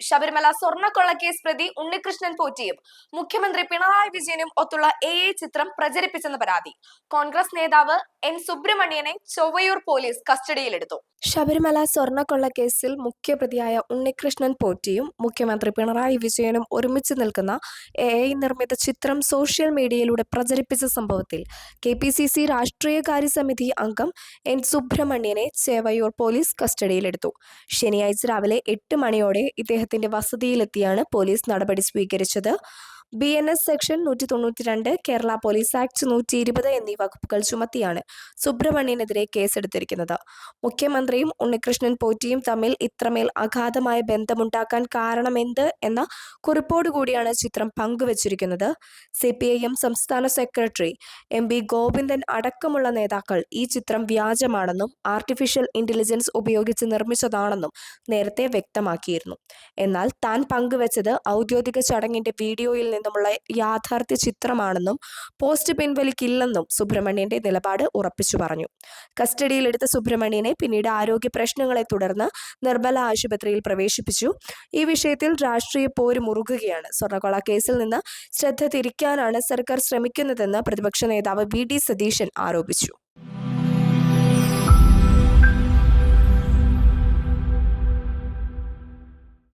ശബരിമല സ്വർണ്ണക്കൊള്ളക്കേസ് പ്രതി ഉണ്ണികൃഷ്ണൻ പോറ്റിയും മുഖ്യമന്ത്രി പിണറായി വിജയനും ഒത്തുള്ള AI ചിത്രം പ്രചരിപ്പിച്ചെന്ന പരാതി. കോൺഗ്രസ് നേതാവ് N സുബ്രഹ്മണ്യനെ ചൊവ്വയൂർ പോലീസ് കസ്റ്റഡിയിലെടുത്തു. ശബരിമല സ്വർണ്ണക്കൊള്ളക്കേസിൽ മുഖ്യപ്രതിയായ ഉണ്ണികൃഷ്ണൻ പോറ്റിയും മുഖ്യമന്ത്രി പിണറായി വിജയനും ഒരുമിച്ച് നിൽക്കുന്ന AI നിർമ്മിത ചിത്രം സോഷ്യൽ മീഡിയയിലൂടെ പ്രചരിപ്പിച്ച സംഭവത്തിൽ KPCC രാഷ്ട്രീയകാര്യ സമിതി അംഗം N സുബ്രഹ്മണ്യനെ ചേവയൂർ പോലീസ് കസ്റ്റഡിയിലെടുത്തു. ശനിയാഴ്ച രാവിലെ 8 മണിയോടെ ഇദ്ദേഹത്തിന്റെ വസതിയിലെത്തിയാണ് പോലീസ് നടപടി സ്വീകരിച്ചത്. BNS section 192, Kerala police act 120 എന്നീ വകുപ്പുകൾ ചുമത്തിയാണ് സുബ്രഹ്മണ്യനെതിരെ കേസെടുത്തിരിക്കുന്നത്. മുഖ്യമന്ത്രിയും ഉണ്ണികൃഷ്ണൻ പോറ്റിയും തമ്മിൽ ഇത്രമേൽ അഗാധമായ ബന്ധമുണ്ടാക്കാൻ കാരണമെന്ത് എന്ന കുറിപ്പോടുകൂടിയാണ് ചിത്രം പങ്കുവച്ചിരിക്കുന്നത്. CPIM സംസ്ഥാന സെക്രട്ടറി MB ഗോവിന്ദൻ അടക്കമുള്ള നേതാക്കൾ ഈ ചിത്രം വ്യാജമാണെന്നും ആർട്ടിഫിഷ്യൽ ഇന്റലിജൻസ് ഉപയോഗിച്ച് നിർമ്മിച്ചതാണെന്നും നേരത്തെ വ്യക്തമാക്കിയിരുന്നു. എന്നാൽ താൻ പങ്കുവച്ചത് ഔദ്യോഗിക ചടങ്ങിന്റെ വീഡിയോയിൽ നിന്നുമുള്ള യാഥാർത്ഥ്യ ചിത്രമാണെന്നും പോസ്റ്റ് പിൻവലിക്കില്ലെന്നും സുബ്രഹ്മണ്യന്റെ നിലപാട് ഉറപ്പിച്ചു പറഞ്ഞു. കസ്റ്റഡിയിലെടുത്ത സുബ്രഹ്മണ്യനെ പിന്നീട് ആരോഗ്യ പ്രശ്നങ്ങളെ തുടർന്ന് നിർമ്മല ആശുപത്രിയിൽ പ്രവേശിപ്പിച്ചു. ഈ വിഷയത്തിൽ രാഷ്ട്രീയ പോര് മുറുകുകയാണ്. സ്വർണ്ണക്കൊള്ള കേസിൽ നിന്ന് ശ്രദ്ധ തിരിക്കാനാണ് സർക്കാർ ശ്രമിക്കുന്നതെന്ന് പ്രതിപക്ഷ നേതാവ് VD സതീശൻ ആരോപിച്ചു.